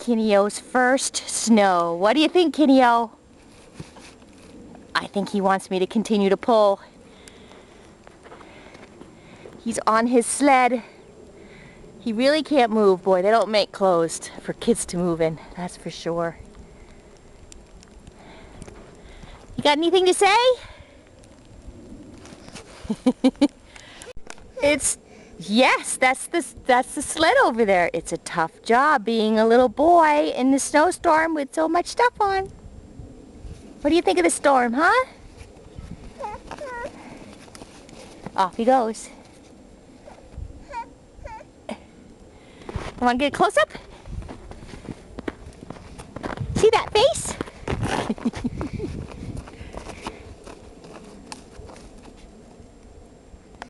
Kineo's first snow. What do you think, Kineo? I think he wants me to continue to pull. He's on his sled. He really can't move. Boy, they don't make clothes for kids to move in, that's for sure. You got anything to say? Yes, that's the sled over there. It's a tough job being a little boy in the snowstorm with so much stuff on. What do you think of the storm, huh? Off he goes. Want to get a close-up? See that face?